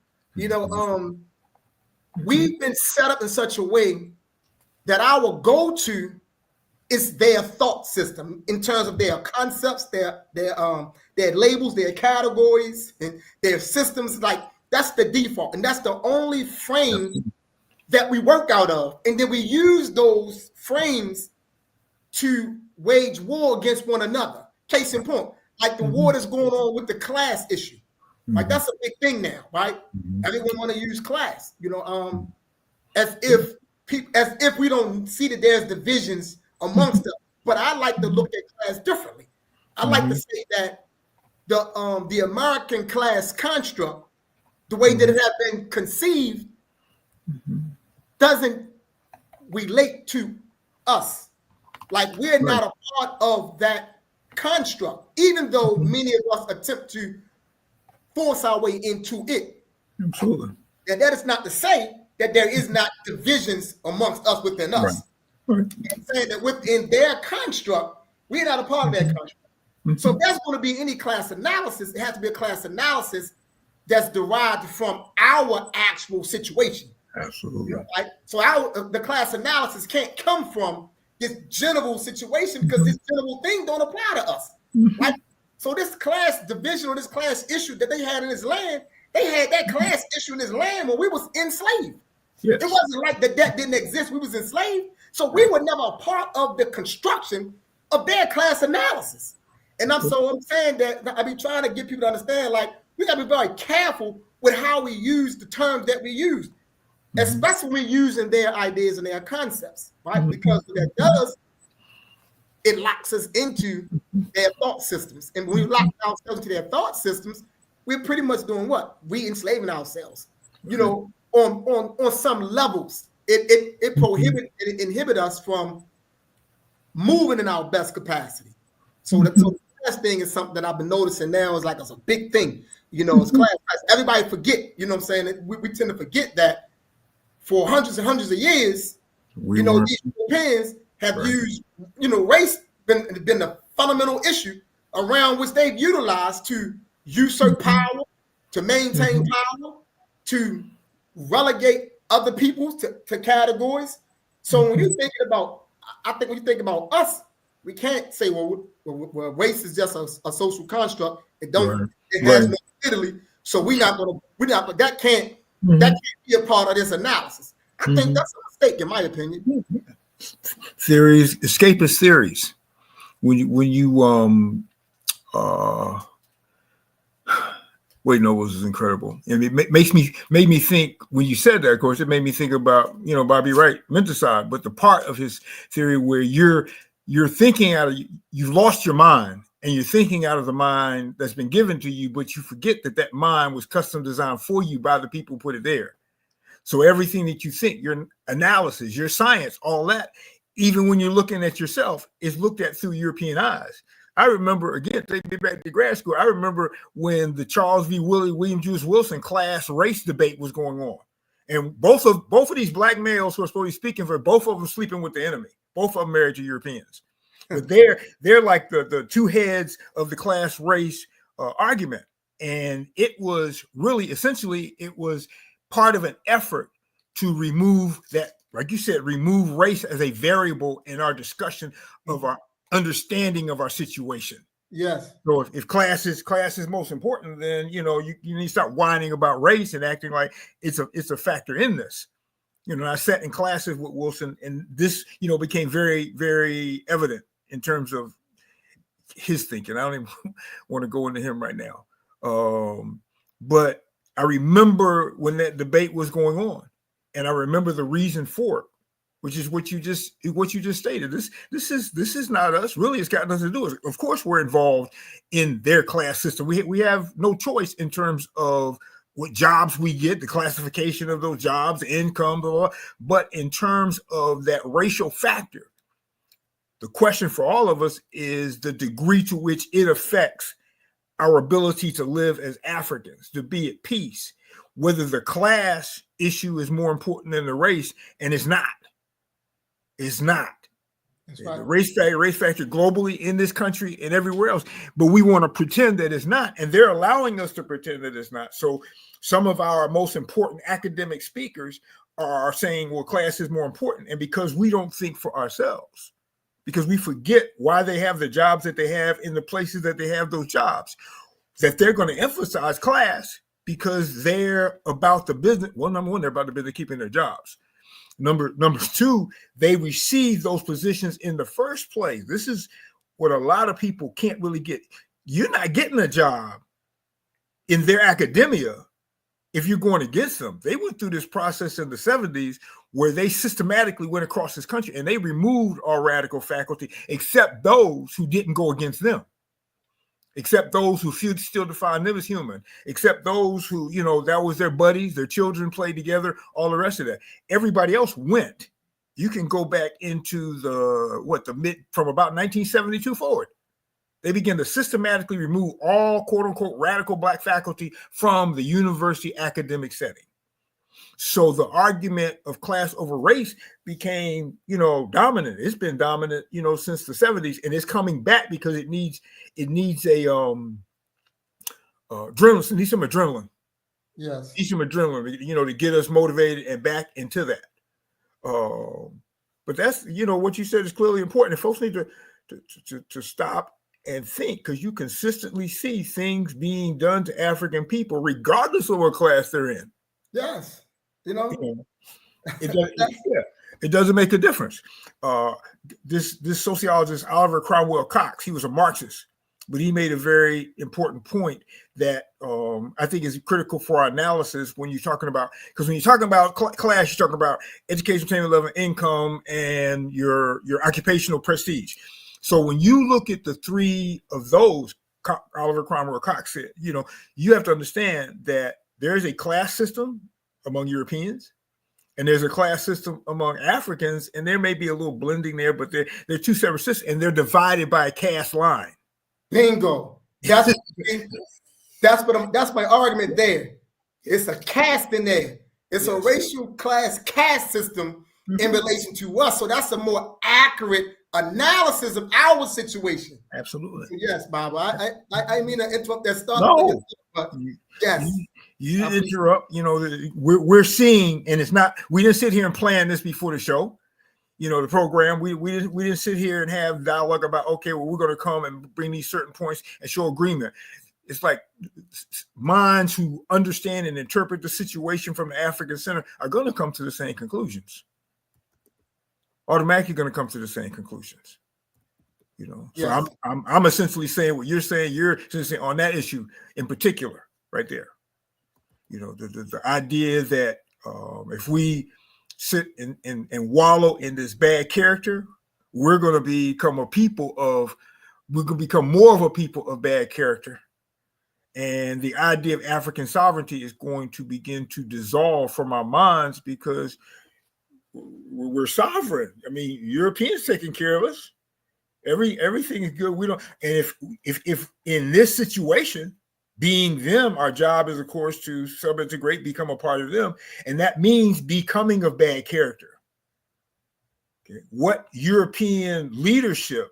We've been set up in such a way that our go-to is their thought system in terms of their concepts, their labels, their categories, and their systems. Like, that's the default, and that's the only frame that we work out of. And then we use those frames to wage war against one another. Case in point, like the war that's going on with the class issue. Like, that's a big thing now, right? Everyone want to use class, as if we don't see that there's divisions amongst them. But I like to look at class differently. I like to say that the American class construct, the way that it has been conceived, doesn't relate to us. Like, we're not a part of that construct, even though many of us attempt to force our way into it. Absolutely. And that is not to say that there is not divisions amongst us within us. Right. I'm saying that within their construct, we're not a part of that construct. So if there's going to be any class analysis, it has to be a class analysis that's derived from our actual situation. Absolutely. Right? So the class analysis can't come from this general situation, because this general thing don't apply to us. Right? So this class division or this class issue that they had in this land, they had that class issue in this land when we was enslaved. Yes. It wasn't like that didn't exist. We was enslaved. So we were never a part of the construction of their class analysis. And I'm saying that I be trying to get people to understand, like, we got to be very careful with how we use the terms that we use, especially when we're using their ideas and their concepts, right? Because what that does, it locks us into their thought systems. And when we lock ourselves into their thought systems, we're pretty much doing what? We enslaving ourselves. On some levels, it inhibit us from moving in our best capacity. So the class thing is something that I've been noticing now is like it's a big thing. It's class. Everybody forget, what I'm saying? We tend to forget that for hundreds and hundreds of years, these Europeans have used, race been the fundamental issue around which they've utilized to usurp power, to maintain power, to relegate other people to categories. So when you're thinking about, I think when you think about us, we can't say, well, race is just a social construct. It has no utility. So that can't be a part of this analysis. I think that's a mistake, in my opinion. Theories, escapist theories. When you Wait, no, it was incredible. And it made me think, when you said that, of course, it made me think about, Bobby Wright, menticide, but the part of his theory where you're thinking you've lost your mind and you're thinking out of the mind that's been given to you, but you forget that mind was custom designed for you by the people who put it there. So everything that you think, your analysis, your science, all that, even when you're looking at yourself, is looked at through European eyes. I remember, again, take me back to grad school, I remember when the Charles v. William Jewis Wilson class race debate was going on. And both of these black males who are supposed to be speaking for, both of them sleeping with the enemy. Both of them married to Europeans. But they're like the two heads of the class race argument. And it was really, essentially, it was part of an effort to remove that, like you said, remove race as a variable in our discussion of our understanding of our situation. Yes. So if class is most important, then you need to start whining about race and acting like it's a factor in this. I sat in classes with Wilson, and this became very, very evident in terms of his thinking. I don't even want to go into him right now, but I remember when that debate was going on, and I remember the reason for it, which is what you just stated. This is not us. Really, it's got nothing to do with it. Of course, we're involved in their class system. We have no choice in terms of what jobs we get, the classification of those jobs, the income, blah, blah, blah. But in terms of that racial factor, the question for all of us is the degree to which it affects our ability to live as Africans, to be at peace, whether the class issue is more important than the race, and it's not. It's not. That's right. The race factor globally in this country and everywhere else, but we want to pretend that it's not, and they're allowing us to pretend that it's not. So some of our most important academic speakers are saying, well, class is more important, and because we don't think for ourselves, because we forget why they have the jobs that they have in the places that they have those jobs, that they're going to emphasize class because they're about the business. Well, number one, they're about the business of keeping their jobs. Number two, they receive those positions in the first place. This is what a lot of people can't really get. You're not getting a job in their academia if you're going against them. They went through this process in the 70s where they systematically went across this country and they removed all radical faculty except those who didn't go against them, except those who still define them as human, except those who, that was their buddies, their children played together, all the rest of that. Everybody else went. You can go back into from about 1972 forward. They began to systematically remove all quote unquote radical Black faculty from the university academic setting. So the argument of class over race became, dominant. It's been dominant, since the 70s, and it's coming back because it needs a adrenaline. It needs some adrenaline. Yes. It needs some adrenaline, to get us motivated and back into that. But that's, what you said is clearly important. And folks need to stop and think, because you consistently see things being done to African people, regardless of what class they're in. Yes. It doesn't make a difference. This sociologist, Oliver Cromwell Cox, he was a Marxist, but he made a very important point that I think is critical for our analysis when you're talking about, because when you're talking about class, you're talking about education, attainment level, income, and your occupational prestige. So when you look at the three of those, Oliver Cromwell Cox said, you have to understand that there is a class system among Europeans, and there's a class system among Africans, and there may be a little blending there, but they're two separate systems, and they're divided by a caste line. Bingo. That's my argument there. It's a caste in there. It's a racial class caste system in relation to us. So that's a more accurate analysis of our situation. Absolutely. So yes, Bob. I mean to interrupt that stuff. No. But yes. You didn't interrupt. We're seeing, and it's not. We didn't sit here and plan this before the show. The program. We didn't sit here and have dialogue about, okay, well, we're going to come and bring these certain points and show agreement. It's like minds who understand and interpret the situation from the African center are going to come to the same conclusions. Automatically going to come to the same conclusions. So yes. I'm essentially saying what you're saying. You're essentially on that issue in particular, right there. The idea that if we sit and wallow in this bad character, we're going to become more of a people of bad character. And the idea of African sovereignty is going to begin to dissolve from our minds because we're sovereign. I mean, Europeans taking care of us. Everything is good. We don't. And if in this situation, being them, our job is, of course, to sub-integrate, become a part of them. And that means becoming of bad character. Okay. What European leadership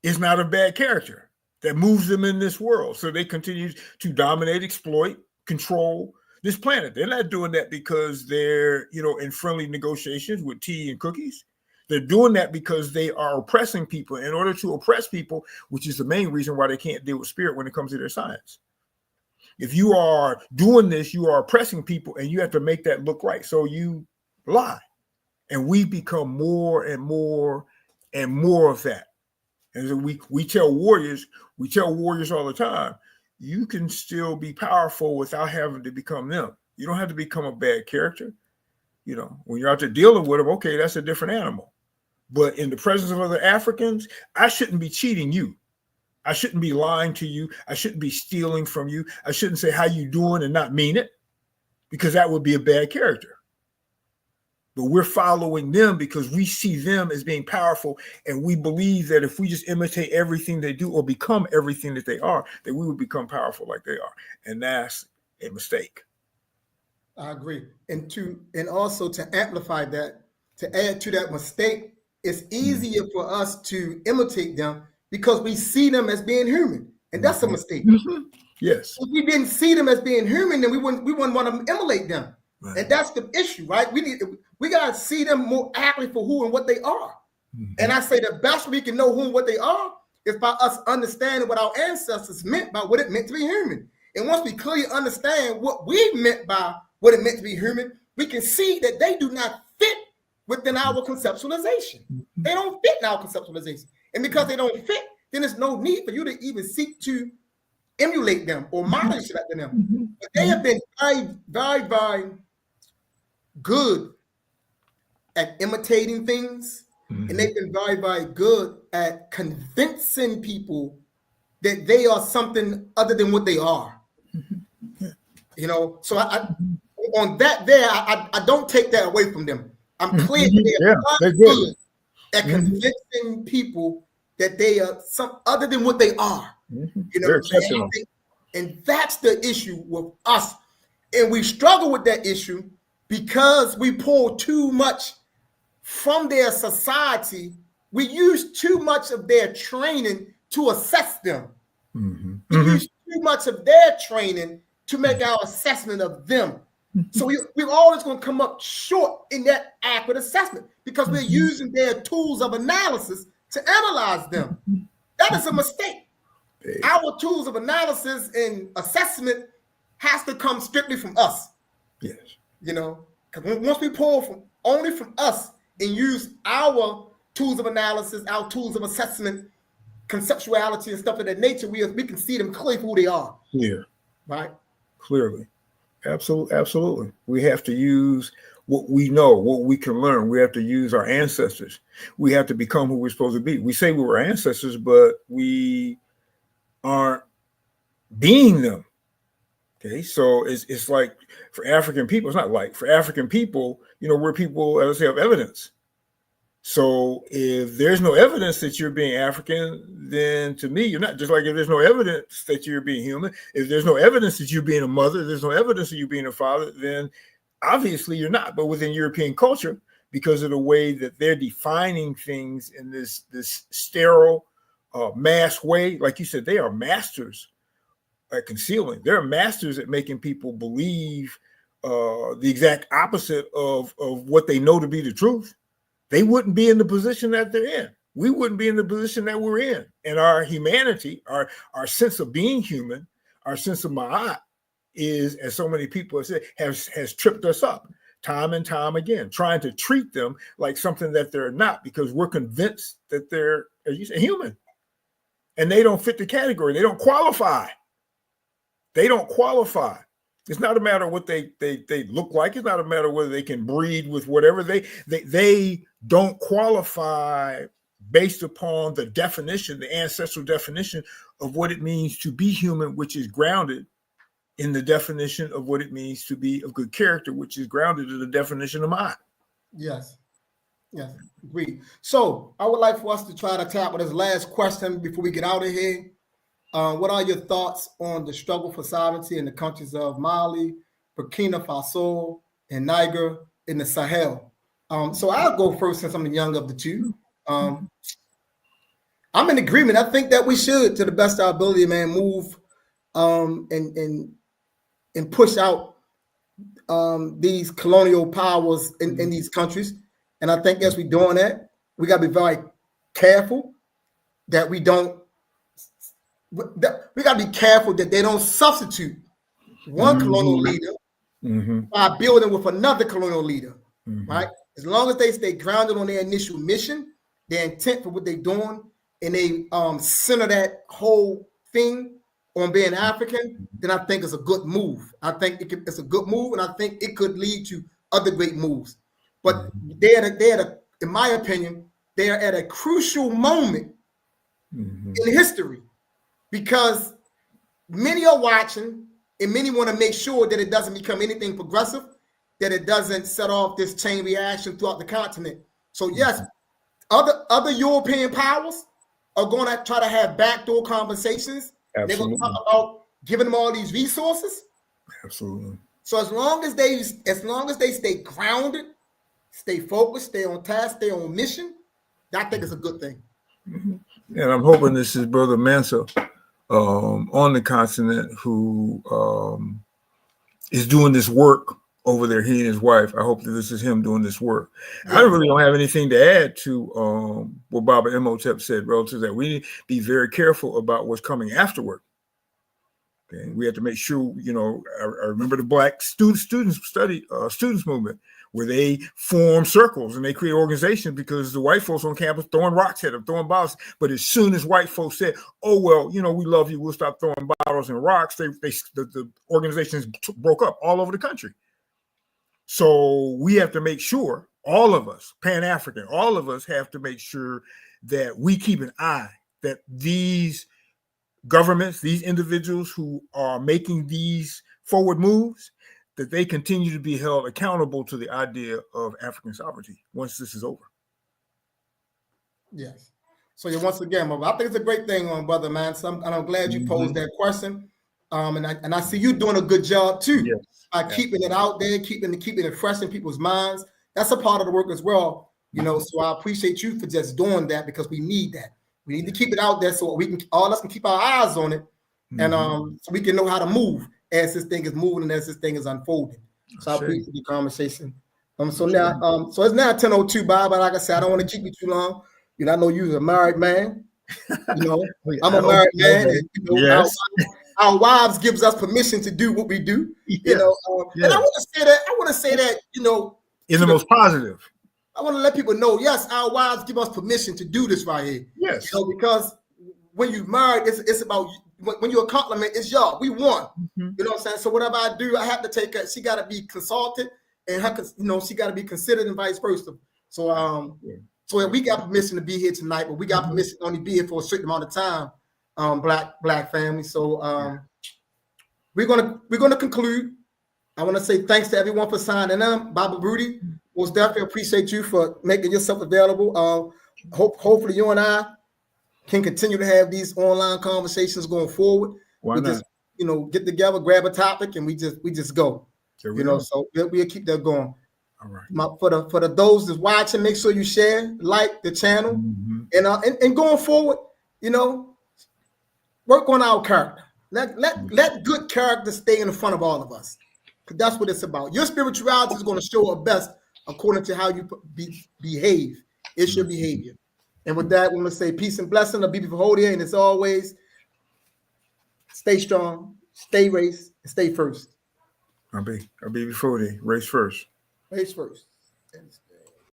is not of bad character that moves them in this world? So they continue to dominate, exploit, control this planet. They're not doing that because they're, in friendly negotiations with tea and cookies. They're doing that because they are oppressing people. In order to oppress people, which is the main reason why they can't deal with spirit when it comes to their science. If you are doing this, you are oppressing people, and you have to make that look right. So you lie. And we become more and more and more of that. And so we tell warriors all the time, you can still be powerful without having to become them. You don't have to become a bad character. You know, when you're out there dealing with them, okay, that's a different animal. But in the presence of other Africans, I shouldn't be cheating you. I shouldn't be lying to you. I shouldn't be stealing from you. I shouldn't say how you doing and not mean it, because that would be a bad character. But we're following them because we see them as being powerful, and we believe that if we just imitate everything they do or become everything that they are, that we would become powerful like they are. And that's a mistake. I agree. And also to amplify that, to add to that mistake, it's easier for us to imitate them because we see them as being human. And that's a mistake. Yes. If we didn't see them as being human, then we wouldn't want to emulate them. Right. And that's the issue, right? We got to see them more accurately for who and what they are. And I say the best we can know who and what they are is by us understanding what our ancestors meant by what it meant to be human. And once we clearly understand what we meant by what it meant to be human, we can see that they do not fit within our conceptualization. They don't fit in our conceptualization. And because they don't fit, then there's no need for you to even seek to emulate them or model shit after them. But they have been very, very, very good at imitating things. And they've been very, very good at convincing people that they are something other than what they are. You know, so on that there, I don't take that away from them. I'm clear they're good at convincing people that they are some other than what they are. You know, and that's the issue with us. And we struggle with that issue because we pull too much from their society. We use too much of their training to assess them. We use too much of their training to make our assessment of them. So we're always going to come up short in that accurate assessment because we're using their tools of analysis to analyze them. That is a mistake. Our tools of analysis and assessment has to come strictly from us. Yes. You know, because once we pull only from us and use our tools of analysis, our tools of assessment, conceptuality and stuff of that nature, we can see them clearly for who they are. Yeah. Right? Clearly. Absolutely. We have to use what we know, what we can learn. We have to use our ancestors. We have to become who we're supposed to be. We say we were ancestors, but we aren't being them. Okay, so it's like for African people, it's not like for African people, you know, we're people, as I say, of evidence. So if there's no evidence that you're being African, then to me, you're not. Just like if there's no evidence that you're being human, if there's no evidence that you're being a mother, there's no evidence that you're being a father, then obviously you're not. But within European culture, because of the way that they're defining things in this sterile, mass way, like you said, they are masters at concealing. They're masters at making people believe the exact opposite of what they know to be the truth. They wouldn't be in the position that they're in. We wouldn't be in the position that we're in. And our humanity, our sense of being human, our sense of ma'at is, as so many people have said, has tripped us up time and time again, trying to treat them like something that they're not, because we're convinced that they're, as you say, human. And they don't fit the category. They don't qualify. They don't qualify. It's not a matter of what they look like. It's not a matter of whether they can breed with whatever. They don't qualify based upon the definition, the ancestral definition of what it means to be human, which is grounded in the definition of what it means to be of good character, which is grounded in the definition of mind. Yes. Yes, agreed. So I would like for us to try to tackle this last question before we get out of here. What are your thoughts on the struggle for sovereignty in the countries of Mali, Burkina Faso, and Niger in the Sahel? So I'll go first since I'm the young of the two. I'm in agreement. I think that we should, to the best of our ability, man, move and push out these colonial powers in these countries. And I think as we're doing that, we got to be very careful that we don't. We got to be careful that they don't substitute one colonial leader by building with another colonial leader, right? As long as they stay grounded on their initial mission, their intent for what they're doing, and they center that whole thing on being African, then I think it's a good move. I think it's a good move, and I think it could lead to other great moves. But in my opinion, they are at a crucial moment in history, because many are watching and many want to make sure that it doesn't become anything progressive, that it doesn't set off this chain reaction throughout the continent. So yes, other European powers are going to try to have backdoor conversations. They're going to talk about giving them all these resources. Absolutely. So as long as they stay grounded, stay focused, stay on task, stay on mission, I think it's a good thing. And I'm hoping this is Brother Mansa on the continent who is doing this work over there, he and his wife. I hope that this is him doing this work. Yeah. I really don't have anything to add to what Baba Imhotep said relative to that. We need to be very careful about what's coming afterward. Okay? We have to make sure, I remember the Black students movement, where they form circles and they create organizations because the white folks on campus throwing rocks at them, throwing bottles. But as soon as white folks said, "Oh well, we love you, we'll stop throwing bottles and rocks," the organizations broke up all over the country. So we have to make sure, all of us, Pan-African, all of us have to make sure that we keep an eye that these governments, these individuals who are making these forward moves, that they continue to be held accountable to the idea of African sovereignty once this is over. Yes. So once again, I think it's a great thing, Brother Mansa, and I'm glad you posed that question. And I see you doing a good job too. Yes. By keeping it out there, keeping it fresh in people's minds. That's a part of the work as well, So I appreciate you for just doing that, because we need that. We need to keep it out there so all of us can keep our eyes on it, and so we can know how to move as this thing is moving and as this thing is unfolding. So I appreciate the conversation. So now, so it's now 10:02, Bob. But like I said, I don't want to keep you too long. I know you're a married man. I'm a married man, and yes. Our wives gives us permission to do what we do, and I want to say that, in the most positive. I want to let people know, yes, our wives give us permission to do this right here. Yes, because when you're married, it's about, when you're a compliment, it's y'all. We won. You know what I'm saying? So whatever I do, I have to take her. She got to be consulted, and she got to be considered, and vice versa. So so we got permission to be here tonight, but we got permission to only be here for a certain amount of time. Black family. So we're gonna conclude. I want to say thanks to everyone for signing up. Baba Baruti, most definitely appreciate you for making yourself available. Hopefully you and I can continue to have these online conversations going forward. Why not? Just get together, grab a topic, and we just go. So we'll keep that going. All right. For those that's watching, make sure you share, like the channel, and going forward, work on our character. Let good character stay in the front of all of us, because that's what it's about. Your spirituality is going to show up best according to how you behave. It's your behavior. And with that, we want to say peace and blessing. I'll be before you, and as always, stay strong, stay race, and stay first. I'll be before you. Race first. Race first.